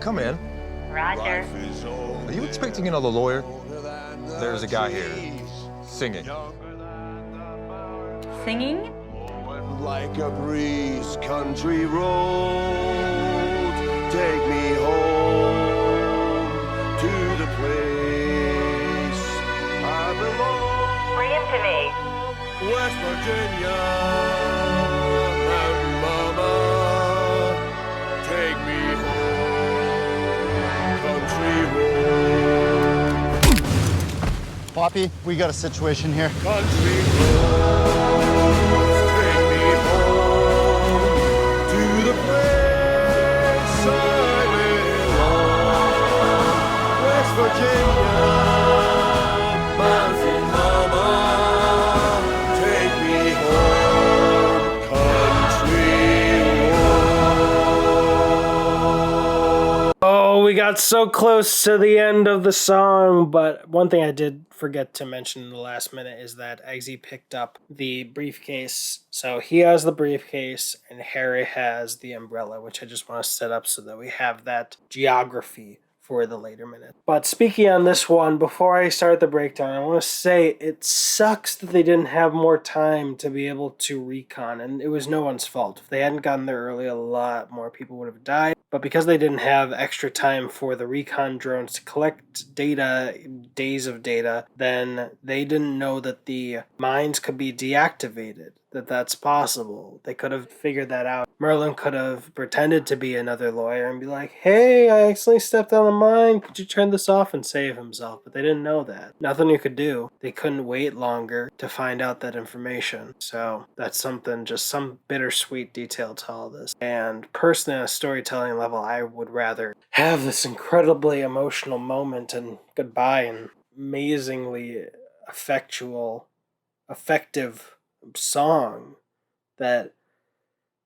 come in. Roger. Are you expecting another lawyer? There's a guy here singing. Singing? Like a breeze, country road, take me home to the place I belong. Bring him to me. West Virginia, Mountain Mama, take me home, country road. Poppy, we got a situation here. Country roads, take me home to the place I belong. West Virginia, Mountain Mama, take me home, country road. Oh, we got so close to the end of the song, but one thing I did forget to mention in the last minute is that Eggsy picked up the briefcase. So he has the briefcase and Harry has the umbrella, which I just want to set up so that we have that geography for the later minute. But speaking on this one, before I start the breakdown, I want to say it sucks that they didn't have more time to be able to recon, and it was no one's fault. If they hadn't gotten there early, a lot more people would have died. But because they didn't have extra time for the recon drones to collect data, days of data, then they didn't know that the mines could be deactivated, that's possible. They could have figured that out. Merlin could have pretended to be another lawyer and be like, hey, I accidentally stepped on the mine. Could you turn this off and save himself? But they didn't know that. Nothing you could do. They couldn't wait longer to find out that information. So that's something, just some bittersweet detail to all this. And personally, on a storytelling level, I would rather have this incredibly emotional moment and goodbye and amazingly effective song that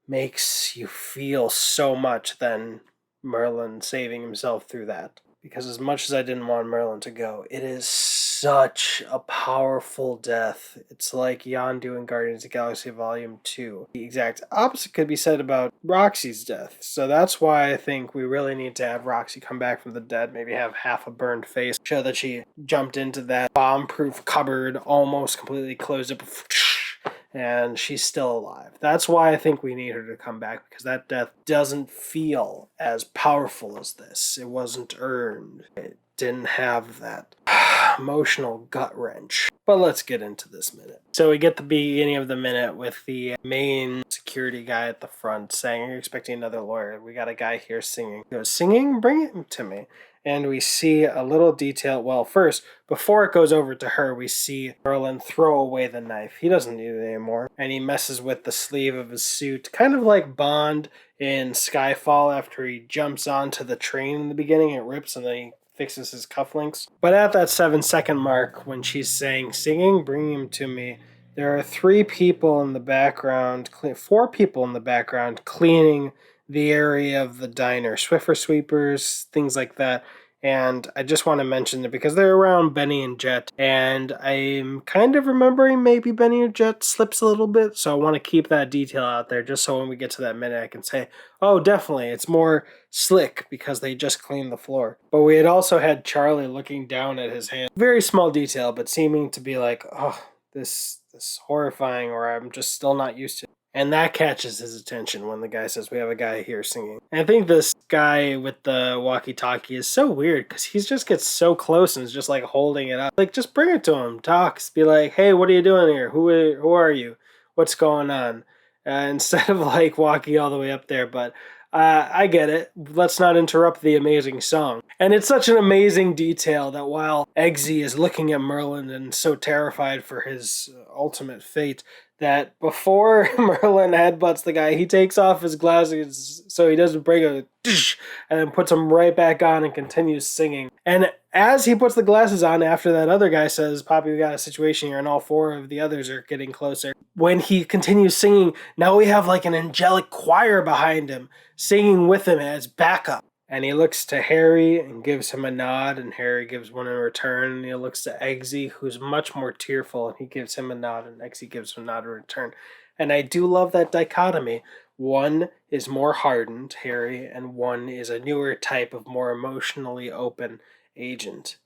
makes you feel so much than Merlin saving himself through that. Because as much as I didn't want Merlin to go, it is such a powerful death. It's like Yondu in Guardians of the Galaxy Volume 2. The exact opposite could be said about Roxy's death. So that's why I think we really need to have Roxy come back from the dead, maybe have half a burned face, show that she jumped into that bomb-proof cupboard, almost completely closed it, and she's still alive. That's why I think we need her to come back, because that death doesn't feel as powerful as this. It wasn't earned. It didn't have that emotional gut wrench. But let's get into this minute. So we get the beginning of the minute with the main security guy at the front saying, are you expecting another lawyer? We got a guy here singing. He goes, singing? Bring it to me. And we see a little detail. Well, first, before it goes over to her, we see Merlin throw away the knife. He doesn't need it anymore. And he messes with the sleeve of his suit, kind of like Bond in Skyfall after he jumps onto the train in the beginning. It rips and then he fixes his cufflinks. But at that 7-second mark, when she's saying, singing, bring him to me, there are 4 people in the background cleaning the area of the diner. Swiffer sweepers, things like that. And I just want to mention it because they're around Benny and Jet. And I'm kind of remembering maybe Benny and Jet slips a little bit. So I want to keep that detail out there just so when we get to that minute I can say, oh, definitely, it's more slick because they just cleaned the floor. But we had also had Charlie looking down at his hand. Very small detail, but seeming to be like, oh, this is horrifying, or I'm just still not used to it. And that catches his attention when the guy says, we have a guy here singing. And I think this guy with the walkie-talkie is so weird because he just gets so close and is just like holding it up. Like, just bring it to him. Talk. Be like, hey, what are you doing here? Who are you? What's going on? Instead of like walking all the way up there. But I get it. Let's not interrupt the amazing song. And it's such an amazing detail that while Eggsy is looking at Merlin and so terrified for his ultimate fate, that before Merlin headbutts the guy, he takes off his glasses so he doesn't break a and then puts them right back on and continues singing. And as he puts the glasses on after that other guy says, Poppy, we got a situation here, and all 4 of the others are getting closer. When he continues singing, now we have like an angelic choir behind him singing with him as backup. And he looks to Harry and gives him a nod, and Harry gives one in return. And he looks to Eggsy, who's much more tearful, and he gives him a nod, and Eggsy gives him a nod in return. And I do love that dichotomy One is more hardened, Harry, and one is a newer type of more emotionally open agent,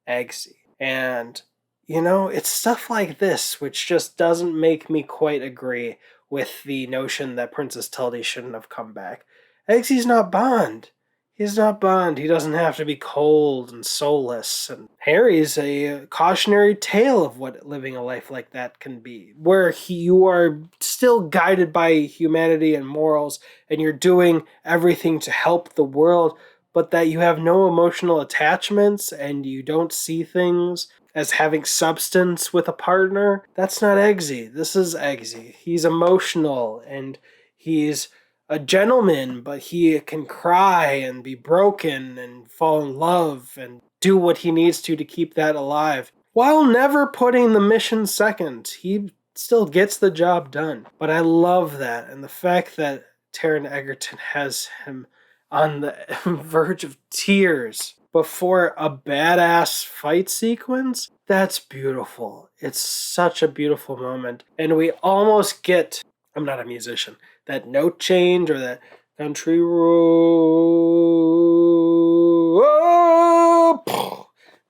Eggsy. And, it's stuff like this which just doesn't make me quite agree with the notion that Princess Tully shouldn't have come back. Eggsy's not Bond. He's not Bond. He doesn't have to be cold and soulless. And Harry's a cautionary tale of what living a life like that can be, where you are still guided by humanity and morals, and you're doing everything to help the world, but that you have no emotional attachments and you don't see things as having substance with a partner. That's not Eggsy. This is Eggsy. He's emotional and he's a gentleman, but he can cry and be broken and fall in love and do what he needs to keep that alive, while never putting the mission second. He still gets the job done. But I love that, and the fact that Taron Egerton has him on the verge of tears before a badass fight sequence, that's beautiful. It's such a beautiful moment. And we almost get, I'm not a musician, that note change or that country road,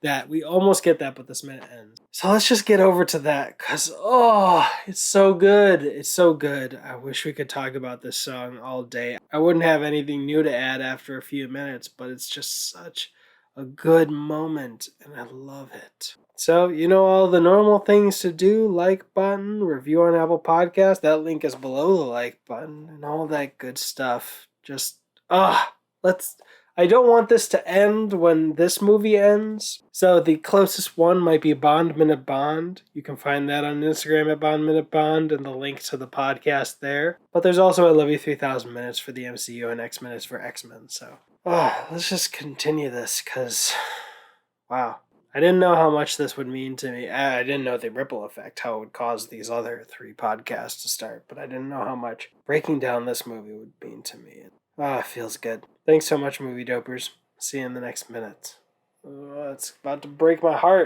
that we almost get that, but this minute ends. So let's just get over to that, because it's so good. It's so good. I wish we could talk about this song all day. I wouldn't have anything new to add after a few minutes, but it's just such a good moment, and I love it. So, all the normal things to do, like button, review on Apple Podcast, that link is below the like button, and all that good stuff. Just, I don't want this to end when this movie ends. So the closest one might be Bond Minute Bond. You can find that on Instagram at Bond Minute Bond and the link to the podcast there. But there's also I Love You 3000 Minutes for the MCU and X Minutes for X-Men. So, let's just continue this, because, wow. I didn't know how much this would mean to me. I didn't know the ripple effect, how it would cause these other 3 podcasts to start, but I didn't know how much breaking down this movie would mean to me. It feels good. Thanks so much, movie dopers. See you in the next minute. It's about to break my heart.